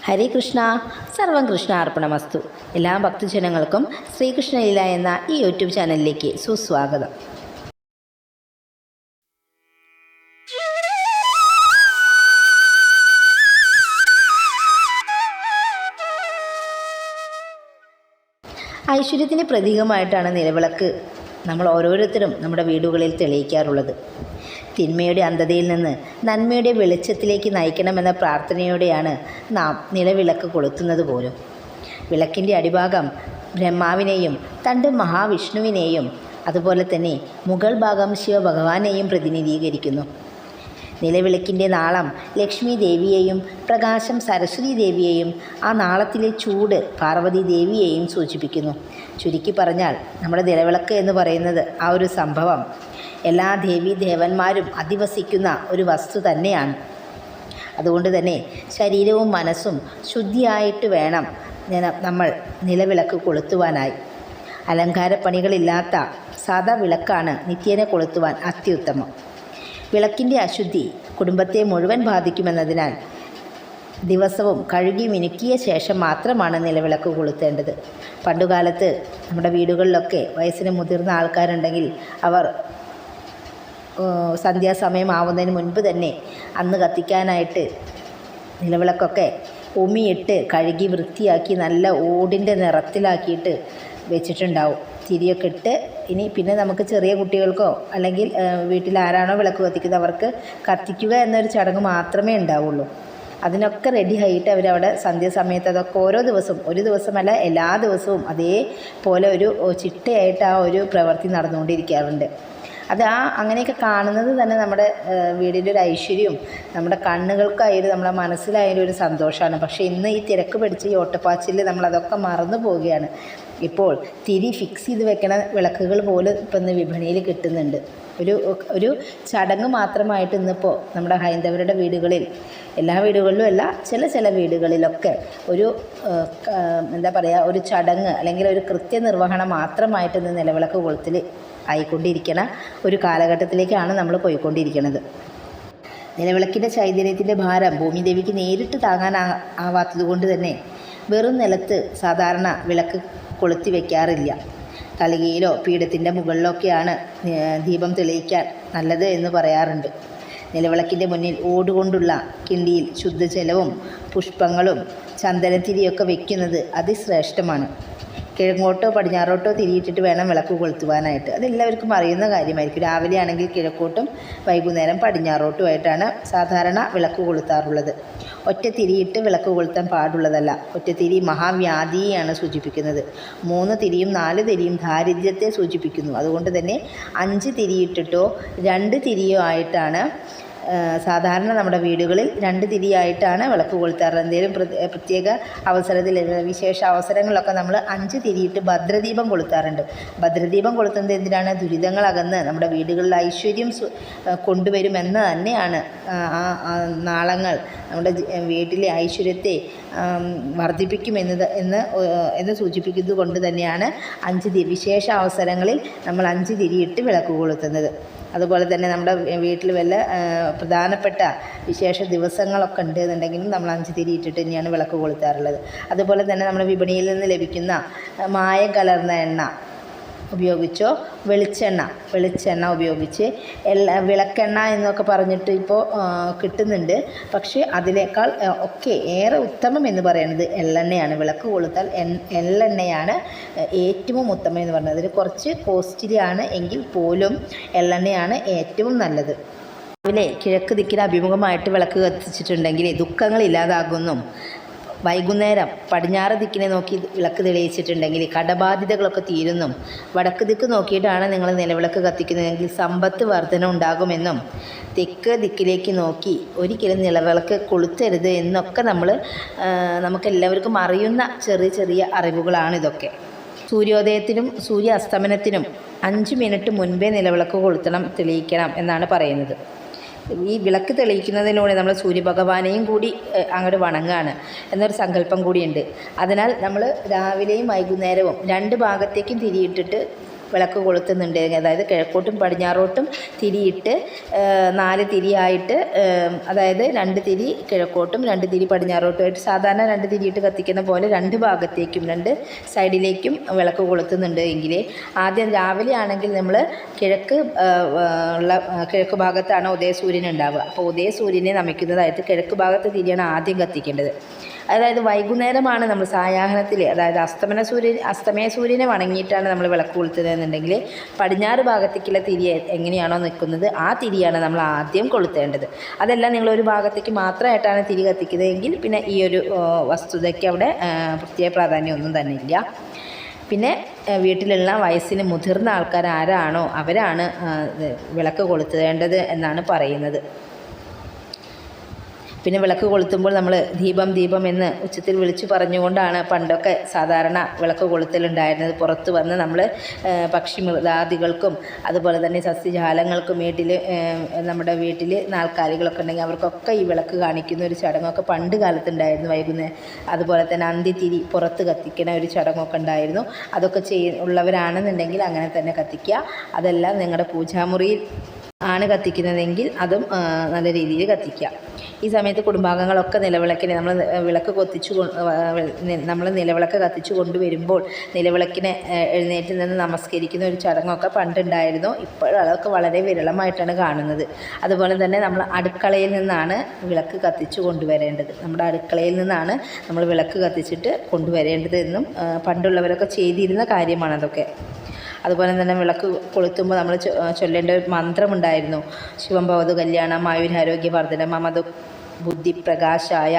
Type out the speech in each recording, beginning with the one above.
ഹരേ കൃഷ്ണ, സർവം കൃഷ്ണ അർപ്പണമസ്തു. എല്ലാ ഭക്തജനങ്ങൾക്കും ശ്രീകൃഷ്ണലീല എന്ന ഈ യൂട്യൂബ് ചാനലിലേക്ക് സുസ്വാഗതം. ഐശ്വര്യത്തിൻ്റെ പ്രതീകമായിട്ടാണ് നിലവിളക്ക് നമ്മൾ ഓരോരുത്തരും നമ്മുടെ വീടുകളിൽ തെളിയിക്കാറുള്ളത്. തിന്മയുടെ അന്ധതയിൽ നിന്ന് നന്മയുടെ വെളിച്ചത്തിലേക്ക് നയിക്കണമെന്ന പ്രാർത്ഥനയോടെയാണ് നാം നിലവിളക്ക് കൊളുത്തുന്നത് പോലും. വിളക്കിൻ്റെ അടിഭാഗം ബ്രഹ്മാവിനെയും തൻ്റെ മഹാവിഷ്ണുവിനെയും അതുപോലെ തന്നെ മുകൾ ഭാഗം ശിവഭഗവാനെയും പ്രതിനിധീകരിക്കുന്നു. നിലവിളക്കിൻ്റെ നാളം ലക്ഷ്മി ദേവിയെയും പ്രകാശം സരസ്വതി ദേവിയെയും ആ നാളത്തിലെ ചൂട് പാർവതി ദേവിയെയും സൂചിപ്പിക്കുന്നു. ചുരുക്കി പറഞ്ഞാൽ നമ്മുടെ നിലവിളക്ക് എന്ന് പറയുന്നത് ആ ഒരു സംഭവം എല്ലാ ദേവീദേവന്മാരും അധിവസിക്കുന്ന ഒരു വസ്തു തന്നെയാണ്. അതുകൊണ്ട് തന്നെ ശരീരവും മനസ്സും ശുദ്ധിയായിട്ട് വേണം നമ്മൾ നിലവിളക്ക് കൊളുത്തുവാനായി. അലങ്കാരപ്പണികളില്ലാത്ത സാദാ വിളക്കാണ് നിത്യേന കൊളുത്തുവാൻ അത്യുത്തമം. വിളക്കിൻ്റെ അശുദ്ധി കുടുംബത്തെ മുഴുവൻ ബാധിക്കുമെന്നതിനാൽ ദിവസവും കഴുകി മിനുക്കിയ ശേഷം മാത്രമാണ് നിലവിളക്ക് കൊളുത്തേണ്ടത്. പണ്ടുകാലത്ത് നമ്മുടെ വീടുകളിലൊക്കെ വയസ്സിന് മുതിർന്ന ആൾക്കാരുണ്ടെങ്കിൽ അവർ സന്ധ്യാസമയം ആവുന്നതിന് മുൻപ് തന്നെ അന്ന് കത്തിക്കാനായിട്ട് നിലവിളക്കൊക്കെ ഉമിയിട്ട് കഴുകി വൃത്തിയാക്കി നല്ല ഓടിൻ്റെ നിറത്തിലാക്കിയിട്ട് വെച്ചിട്ടുണ്ടാവും. തിരിയൊക്കെ ഇട്ട് പിന്നെ നമുക്ക് ചെറിയ കുട്ടികൾക്കോ അല്ലെങ്കിൽ വീട്ടിൽ ആരാണോ വിളക്ക് കത്തിക്കുന്നത് അവർക്ക് കത്തിക്കുക എന്നൊരു ചടങ്ങ് മാത്രമേ ഉണ്ടാവുള്ളൂ. അതിനൊക്കെ റെഡി ആയിട്ട് അവരവിടെ സന്ധ്യാസമയത്ത് അതൊക്കെ ഓരോ ദിവസവും, ഒരു ദിവസമല്ല എല്ലാ ദിവസവും അതേപോലെ ഒരു ചിട്ടയായിട്ട് ആ ഒരു പ്രവൃത്തി നടന്നുകൊണ്ടിരിക്കാറുണ്ട്. അത് അങ്ങനെയൊക്കെ കാണുന്നത് തന്നെ നമ്മുടെ വീടിൻ്റെ ഒരു ഐശ്വര്യവും നമ്മുടെ കണ്ണുകൾക്കായാലും നമ്മുടെ മനസ്സിലായാലും ഒരു സന്തോഷമാണ്. പക്ഷേ ഇന്ന് ഈ തിരക്ക് പിടിച്ച് ഈ ഓട്ടപ്പാച്ചിൽ നമ്മളതൊക്കെ മറന്നു പോവുകയാണ്. ഇപ്പോൾ തിരി ഫിക്സ് ചെയ്ത് വെക്കണ വിളക്കുകൾ പോലും ഇപ്പം ഇന്ന് വിപണിയിൽ കിട്ടുന്നുണ്ട്. ഒരു ചടങ്ങ് മാത്രമായിട്ട് ഇന്നിപ്പോൾ നമ്മുടെ ഹൈന്ദവരുടെ വീടുകളിൽ, എല്ലാ വീടുകളിലും അല്ല, ചില വീടുകളിലൊക്കെ ഒരു ഒരു ചടങ്ങ് അല്ലെങ്കിൽ ഒരു കൃത്യനിർവഹണം മാത്രമായിട്ട് ഇന്ന് നിലവിളക്ക് കൊളുത്തിൽ ആയിക്കൊണ്ടിരിക്കണ ഒരു കാലഘട്ടത്തിലേക്കാണ് നമ്മൾ പോയിക്കൊണ്ടിരിക്കുന്നത്. നിലവിളക്കിൻ്റെ ചൈതന്യത്തിൻ്റെ ഭാരം ഭൂമിദേവിക്ക് നേരിട്ട് താങ്ങാനാവാത്തത് കൊണ്ട് തന്നെ വെറും നിലത്ത് സാധാരണ വിളക്ക് കൊളുത്തി വയ്ക്കാറില്ല. തളികയിലോ പീഠത്തിൻ്റെ മുകളിലൊക്കെയാണ് ദീപം തെളിയിക്കാൻ നല്ലത് എന്ന് പറയാറുണ്ട്. നിലവിളക്കിൻ്റെ മുന്നിൽ ഓടുകൊണ്ടുള്ള കിണ്ടിയിൽ ശുദ്ധജലവും പുഷ്പങ്ങളും ചന്ദനത്തിരിയൊക്കെ വയ്ക്കുന്നത് അതിശ്രേഷ്ഠമാണ്. കിഴങ്ങോട്ടോ പടിഞ്ഞാറോട്ടോ തിരിയിട്ടിട്ട് വേണം വിളക്ക് കൊളുത്തുവാനായിട്ട്. അതെല്ലാവർക്കും അറിയുന്ന കാര്യമായിരിക്കും. രാവിലെ ആണെങ്കിൽ കിഴക്കോട്ടും വൈകുന്നേരം പടിഞ്ഞാറോട്ടുമായിട്ടാണ് സാധാരണ വിളക്ക് കൊളുത്താറുള്ളത്. ഒറ്റ തിരിയിട്ട് വിളക്ക് കൊളുത്താൻ പാടുള്ളതല്ല. ഒറ്റ തിരി മഹാവ്യാധിയെയാണ് സൂചിപ്പിക്കുന്നത്. 3 തിരിയും 4 തിരിയും ദാരിദ്ര്യത്തെ സൂചിപ്പിക്കുന്നു. അതുകൊണ്ട് തന്നെ 5 തിരിയിട്ടിട്ടോ 2 തിരിയോ ആയിട്ടാണ് സാധാരണ നമ്മുടെ വീടുകളിൽ 2 തിരിയായിട്ടാണ് വിളക്ക് കൊളുത്താറ്. എന്തെങ്കിലും പ്രത്യേക അവസരത്തിൽ, വിശേഷ അവസരങ്ങളിലൊക്കെ നമ്മൾ 5 തിരിയിട്ട് ഭദ്രദീപം കൊളുത്താറുണ്ട്. ഭദ്രദീപം കൊളുത്തുന്നത് എന്തിനാണ്? ദുരിതങ്ങൾ അകന്ന് നമ്മുടെ വീടുകളിൽ ഐശ്വര്യം കൊണ്ടുവരുമെന്ന് തന്നെയാണ്. നാളങ്ങൾ നമ്മുടെ വീട്ടിലെ ഐശ്വര്യത്തെ വർദ്ധിപ്പിക്കുമെന്ന് സൂചിപ്പിക്കുന്നത് കൊണ്ട് തന്നെയാണ് 5 വിശേഷ അവസരങ്ങളിൽ നമ്മൾ 5 തിരിയിട്ട് വിളക്ക് കൊളുത്തുന്നത്. അതുപോലെ തന്നെ നമ്മുടെ വീട്ടിൽ വല്ല പ്രധാനപ്പെട്ട വിശേഷ ദിവസങ്ങളൊക്കെ ഉണ്ട് എന്നുണ്ടെങ്കിലും നമ്മൾ 5 തിരിയിട്ടിട്ട് തന്നെയാണ് വിളക്ക് കൊളുത്താറുള്ളത്. അതുപോലെ തന്നെ നമ്മുടെ വിപണിയിൽ നിന്ന് ലഭിക്കുന്ന മായം കലർന്ന എണ്ണ ഉപയോഗിച്ചോ വെളിച്ചെണ്ണ ഉപയോഗിച്ച് വിളക്കെണ്ണ എന്നൊക്കെ പറഞ്ഞിട്ട് ഇപ്പോൾ കിട്ടുന്നുണ്ട്. പക്ഷേ അതിനേക്കാൾ ഒക്കെ ഏറെ ഉത്തമം എന്ന് പറയുന്നത് എള്ളെണ്ണയാണ്. വിളക്ക് കൊളുത്താൽ എള്ളെണ്ണയാണ് ഏറ്റവും ഉത്തമം എന്ന് പറയുന്നത്. അതിന് കുറച്ച് കോസ്റ്റ്ലിയാണ് എങ്കിൽ പോലും എള്ളെണ്ണയാണ് ഏറ്റവും നല്ലത്. രാവിലെ കിഴക്ക് ദിക്കിന് അഭിമുഖമായിട്ട് വിളക്ക് കത്തിച്ചിട്ടുണ്ടെങ്കിൽ ദുഃഖങ്ങൾ ഇല്ലാതാകുന്നു. വൈകുന്നേരം പടിഞ്ഞാറ് ദിക്കിനെ നോക്കി വിളക്ക് തെളിയിച്ചിട്ടുണ്ടെങ്കിൽ കടബാധ്യതകളൊക്കെ തീരുന്നു. വടക്ക് ദിക്ക് നോക്കിയിട്ടാണ് നിങ്ങൾ നിലവിളക്ക് കത്തിക്കുന്നതെങ്കിൽ സമ്പത്ത് വർധന ഉണ്ടാകുമെന്നും തെക്ക് ദിക്കിലേക്ക് നോക്കി ഒരിക്കലും നിലവിളക്ക് കൊളുത്തരുത് എന്നൊക്കെ നമുക്കെല്ലാവർക്കും അറിയുന്ന ചെറിയ അറിവുകളാണ് ഇതൊക്കെ. സൂര്യോദയത്തിനും സൂര്യാസ്തമനത്തിനും 5 മിനിറ്റ് മുൻപേ നിലവിളക്ക് തെളിയിക്കണം എന്നാണ് പറയുന്നത്. ഈ വിളക്ക് തെളിയിക്കുന്നതിലൂടെ നമ്മൾ സൂര്യഭഗവാനെയും കൂടി അങ്ങോട്ട് വണങ്ങുകയാണ് എന്നൊരു സങ്കല്പം കൂടിയുണ്ട്. അതിനാൽ നമ്മൾ രാവിലെയും വൈകുന്നേരവും 2 ഭാഗത്തേക്കും തിരിയിട്ടിട്ട് വിളക്ക് കൊളുത്തുന്നുണ്ട്, അതായത് കിഴക്കോട്ടും പടിഞ്ഞാറോട്ടും തിരിയിട്ട് 4 തിരിയായിട്ട്, അതായത് 2 തിരി കിഴക്കോട്ടും 2 തിരി പടിഞ്ഞാറോട്ടുമായിട്ട് സാധാരണ 2 തിരിയിട്ട് കത്തിക്കുന്ന പോലെ 2 ഭാഗത്തേക്കും 2 സൈഡിലേക്കും വിളക്ക് കൊളുത്തുന്നുണ്ട്. എങ്കിൽ ആദ്യം രാവിലെ ആണെങ്കിൽ നമ്മൾ കിഴക്ക് ഭാഗത്താണ് ഉദയസൂര്യൻ ഉണ്ടാവുക. അപ്പോൾ ഉദയസൂര്യനെ നമിക്കുന്നതായിട്ട് കിഴക്ക് ഭാഗത്ത് തിരിയാണ് ആദ്യം കത്തിക്കേണ്ടത്. അതായത് വൈകുന്നേരമാണ് നമ്മൾ സായാഹ്നത്തിൽ, അതായത് അസ്തമയ സൂര്യനെ വണങ്ങിയിട്ടാണ് നമ്മൾ വിളക്ക് കൊളുത്തുന്നതെന്നുണ്ടെങ്കിൽ പടിഞ്ഞാറ് ഭാഗത്തേക്കുള്ള തിരി എങ്ങനെയാണോ നിൽക്കുന്നത് ആ തിരിയാണ് നമ്മൾ ആദ്യം കൊളുത്തേണ്ടത്. അതല്ല നിങ്ങളൊരു ഭാഗത്തേക്ക് മാത്രമായിട്ടാണ് തിരി കത്തിക്കുന്നതെങ്കിൽ പിന്നെ ഈ ഒരു വസ്തുതയ്ക്ക് അവിടെ പ്രത്യേക പ്രാധാന്യമൊന്നും തന്നെ ഇല്ല. പിന്നെ വീട്ടിലുള്ള വയസ്സിന് മുതിർന്ന ആൾക്കാർ ആരാണോ അവരാണ് വിളക്ക് കൊളുത്തേണ്ടത് എന്നാണ് പറയുന്നത്. പിന്നെ വിളക്ക് കൊളുത്തുമ്പോൾ നമ്മൾ ദീപം എന്ന് ഉച്ചത്തിൽ വിളിച്ചു പറഞ്ഞുകൊണ്ടാണ് പണ്ടൊക്കെ സാധാരണ വിളക്ക് കൊളുത്തലുണ്ടായിരുന്നത്. പുറത്ത് വന്ന് നമ്മൾ പക്ഷി മൃഗാദികൾക്കും അതുപോലെ തന്നെ സസ്യജാലങ്ങൾക്കും നമ്മുടെ വീട്ടിൽ നാൽക്കാലികളൊക്കെ ഉണ്ടെങ്കിൽ അവർക്കൊക്കെ ഈ വിളക്ക് കാണിക്കുന്ന ഒരു ചടങ്ങൊക്കെ പണ്ട് കാലത്തുണ്ടായിരുന്നു. വൈകുന്നേരം അതുപോലെ തന്നെ അന്തിത്തിരി പുറത്ത് കത്തിക്കുന്ന ഒരു ചടങ്ങൊക്കെ ഉണ്ടായിരുന്നു. അതൊക്കെ ഉള്ളവരാണെന്നുണ്ടെങ്കിൽ അങ്ങനെ തന്നെ കത്തിക്കുക. അതെല്ലാം നിങ്ങളുടെ പൂജാമുറിയിൽ ആണ് കത്തിക്കുന്നതെങ്കിൽ അതും നല്ല രീതിയിൽ കത്തിക്കുക. ഈ സമയത്ത് കുടുംബാംഗങ്ങളൊക്കെ നിലവിളക്കിനെ നമ്മൾ നിലവിളക്ക് കത്തിച്ചു കൊണ്ടുവരുമ്പോൾ നിലവിളക്കിനെ എഴുന്നേറ്റ് നിന്ന് നമസ്കരിക്കുന്ന ഒരു ചടങ്ങൊക്കെ പണ്ടുണ്ടായിരുന്നു. ഇപ്പോൾ അതൊക്കെ വളരെ വിരളമായിട്ടാണ് കാണുന്നത്. അതുപോലെ തന്നെ നമ്മൾ അടുക്കളയിൽ നിന്നാണ് വിളക്ക് കത്തിച്ചു കൊണ്ടുവരേണ്ടത്. നമ്മുടെ അടുക്കളയിൽ നിന്നാണ് നമ്മൾ വിളക്ക് കത്തിച്ചിട്ട് കൊണ്ടുവരേണ്ടത് എന്നും പണ്ടുള്ളവരൊക്കെ ചെയ്തിരുന്ന കാര്യമാണ് അതൊക്കെ. അതുപോലെ തന്നെ വിളക്ക് കൊളുത്തുമ്പോൾ നമ്മൾ ചൊല്ലേണ്ട ഒരു മന്ത്രമുണ്ടായിരുന്നു. ശിവം ഭവതു കല്യാണം ആയുരാരോഗ്യവർദ്ധനം മമതു ബുദ്ധിപ്രകാശായ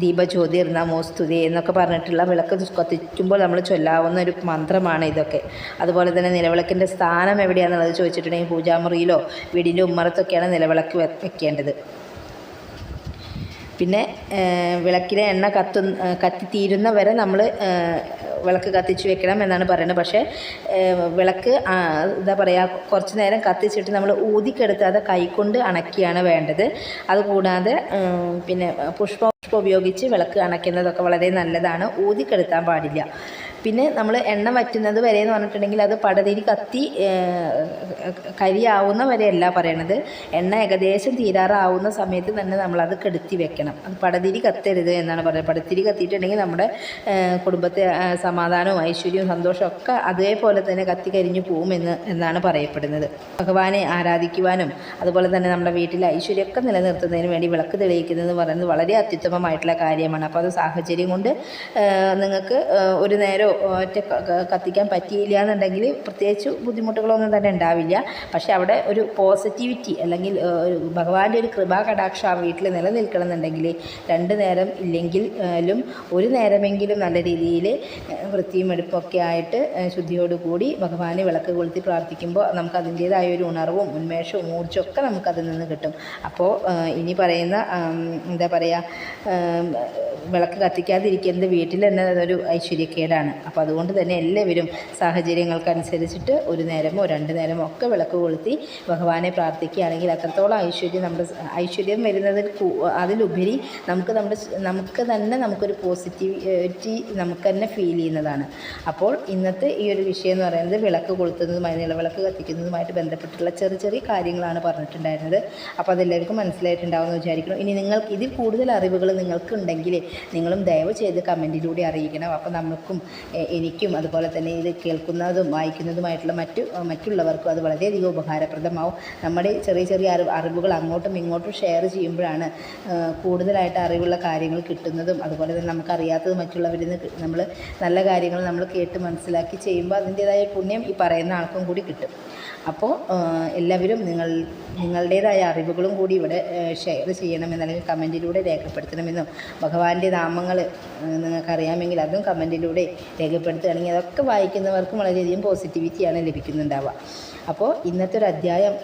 ദീപജ്യോതിർ നമോസ്തുതേ എന്നൊക്കെ പറഞ്ഞിട്ടുള്ള വിളക്ക് കത്തിക്കുമ്പോൾ നമ്മൾ ചൊല്ലാവുന്ന ഒരു മന്ത്രമാണ് ഇതൊക്കെ. അതുപോലെ തന്നെ നിലവിളക്കിൻ്റെ സ്ഥാനം എവിടെയാണെന്നുള്ളത് ചോദിച്ചിട്ടുണ്ടെങ്കിൽ പൂജാമുറിയിലോ വീടിൻ്റെ ഉമ്മറത്തൊക്കെയാണ് നിലവിളക്ക് വെക്കേണ്ടത്. പിന്നെ വിളക്കിലെ എണ്ണ കത്തിത്തീരുന്ന വരെ നമ്മൾ വിളക്ക് കത്തിച്ച് വെക്കണം എന്നാണ് പറയുന്നത്. പക്ഷേ വിളക്ക് എന്താ പറയുക, കുറച്ച് നേരം കത്തിച്ചിട്ട് നമ്മൾ ഊതിക്കെടുത്താതെ കൈകൊണ്ട് അണക്കിയാണ് വേണ്ടത്. അതുകൂടാതെ പിന്നെ പുഷ്പം ഉപയോഗിച്ച് വിളക്ക് അണയ്ക്കുന്നതൊക്കെ വളരെ നല്ലതാണ്. ഊതിക്കെടുത്താൻ പാടില്ല. പിന്നെ നമ്മൾ എണ്ണ വറ്റുന്നത് വരെ എന്ന് പറഞ്ഞിട്ടുണ്ടെങ്കിൽ അത് പടതിരി കത്തി കരിയാവുന്ന വരെയല്ല പറയണത്. എണ്ണ ഏകദേശം തീരാറാവുന്ന സമയത്ത് തന്നെ നമ്മളത് കെടുത്തി വെക്കണം. അത് പടതിരി കത്തരുത് എന്നാണ് പറയുന്നത്. പടത്തിരി കത്തിയിട്ടുണ്ടെങ്കിൽ നമ്മുടെ കുടുംബത്തെ സമാധാനവും ഐശ്വര്യവും സന്തോഷവും ഒക്കെ അതേപോലെ തന്നെ കത്തി കരിഞ്ഞു എന്നാണ് പറയപ്പെടുന്നത്. ഭഗവാനെ ആരാധിക്കുവാനും അതുപോലെ തന്നെ നമ്മുടെ വീട്ടിലെ ഐശ്വര്യമൊക്കെ നിലനിർത്തുന്നതിന് വേണ്ടി വിളക്ക് തെളിയിക്കുന്നത് പറയുന്നത് വളരെ അത്യുത്തമമായിട്ടുള്ള കാര്യമാണ്. അപ്പോൾ അത് സാഹചര്യം കൊണ്ട് നിങ്ങൾക്ക് ഒരു നേരം ഒറ്റ കത്തിക്കാൻ പറ്റിയില്ല എന്നുണ്ടെങ്കിൽ പ്രത്യേകിച്ച് ബുദ്ധിമുട്ടുകളൊന്നും തന്നെ ഉണ്ടാവില്ല. പക്ഷെ അവിടെ ഒരു പോസിറ്റിവിറ്റി അല്ലെങ്കിൽ ഭഗവാന്റെ ഒരു കൃപാ കടാക്ഷം ആ വീട്ടിൽ നിലനിൽക്കണമെന്നുണ്ടെങ്കിൽ 2 നേരം ഇല്ലെങ്കിലും ഒരു നേരമെങ്കിലും നല്ല രീതിയിൽ വൃത്തിയും എടുപ്പൊക്കെ ആയിട്ട് ശുദ്ധിയോടുകൂടി ഭഗവാനെ വിളക്ക് കൊളുത്തി പ്രാർത്ഥിക്കുമ്പോൾ നമുക്ക് അതിൻ്റേതായ ഒരു ഉണർവും ഉന്മേഷവും ഊർജ്ജമൊക്കെ നമുക്കതിൽ നിന്ന് കിട്ടും. അപ്പോൾ ഇനി പറയുന്ന എന്താ പറയുക, വിളക്ക് കത്തിക്കാതിരിക്കുന്നത് വീട്ടിൽ തന്നെ അതൊരു ഐശ്വര്യക്കേടാണ്. അപ്പോൾ അതുകൊണ്ട് തന്നെ എല്ലാവരും സാഹചര്യങ്ങൾക്കനുസരിച്ചിട്ട് ഒരു നേരമോ 2 നേരമോ ഒക്കെ വിളക്ക് കൊളുത്തി ഭഗവാനെ പ്രാർത്ഥിക്കുകയാണെങ്കിൽ അത്രത്തോളം ഐശ്വര്യം വരുന്നതിൽ അതിലുപരി നമുക്ക് തന്നെ നമുക്കൊരു പോസിറ്റിവിറ്റി നമുക്ക് തന്നെ ഫീൽ ചെയ്യുന്നതാണ്. അപ്പോൾ ഇന്നത്തെ ഈ ഒരു വിഷയം എന്ന് പറയുന്നത് വിളക്ക് കൊളുത്തുന്നതുമായി നിലവിളക്ക് കത്തിക്കുന്നതുമായിട്ട് ബന്ധപ്പെട്ടുള്ള ചെറിയ കാര്യങ്ങളാണ് പറഞ്ഞിട്ടുണ്ടായിരുന്നത്. അപ്പോൾ അതെല്ലാവർക്കും മനസ്സിലായിട്ടുണ്ടാവുമെന്ന് വിചാരിക്കണം. ഇനി നിങ്ങൾക്ക് ഇതിൽ കൂടുതൽ അറിവുകൾ നിങ്ങൾക്കുണ്ടെങ്കിൽ നിങ്ങളും ദയവ് ചെയ്ത് കമൻറ്റിലൂടെ അറിയിക്കണം. അപ്പോൾ നമുക്കും എനിക്കും അതുപോലെ തന്നെ ഇത് കേൾക്കുന്നതും വായിക്കുന്നതുമായിട്ടുള്ള മറ്റുള്ളവർക്കും അത് വളരെയധികം ഉപകാരപ്രദമാവും. നമ്മുടെ ചെറിയ അറിവുകൾ അങ്ങോട്ടും ഇങ്ങോട്ടും ഷെയർ ചെയ്യുമ്പോഴാണ് കൂടുതലായിട്ട് അറിവുള്ള കാര്യങ്ങൾ കിട്ടുന്നതും അതുപോലെ തന്നെ നമുക്കറിയാത്തത് മറ്റുള്ളവരിൽ നിന്ന് നമ്മൾ നല്ല കാര്യങ്ങൾ നമ്മൾ കേട്ട് മനസ്സിലാക്കി ചെയ്യുമ്പോൾ അതിൻ്റേതായ പുണ്യം ഈ പറയുന്ന ആൾക്കും കൂടി കിട്ടും. അപ്പോൾ എല്ലാവരും നിങ്ങളുടേതായ അറിവുകളും കൂടി ഇവിടെ ഷെയർ ചെയ്യണമെന്ന് അല്ലെങ്കിൽ കമൻറ്റിലൂടെ രേഖപ്പെടുത്തണമെന്നും ഭഗവാന്റെ നാമങ്ങൾ നിങ്ങൾക്കറിയാമെങ്കിൽ അതും കമൻറ്റിലൂടെ രേഖപ്പെടുത്തുകയാണെങ്കിൽ അതൊക്കെ വായിക്കുന്നവർക്കും വളരെയധികം പോസിറ്റിവിറ്റിയാണ് ലഭിക്കുന്നുണ്ടാവുക. അപ്പോൾ ഇന്നത്തെ ഒരു അധ്യായം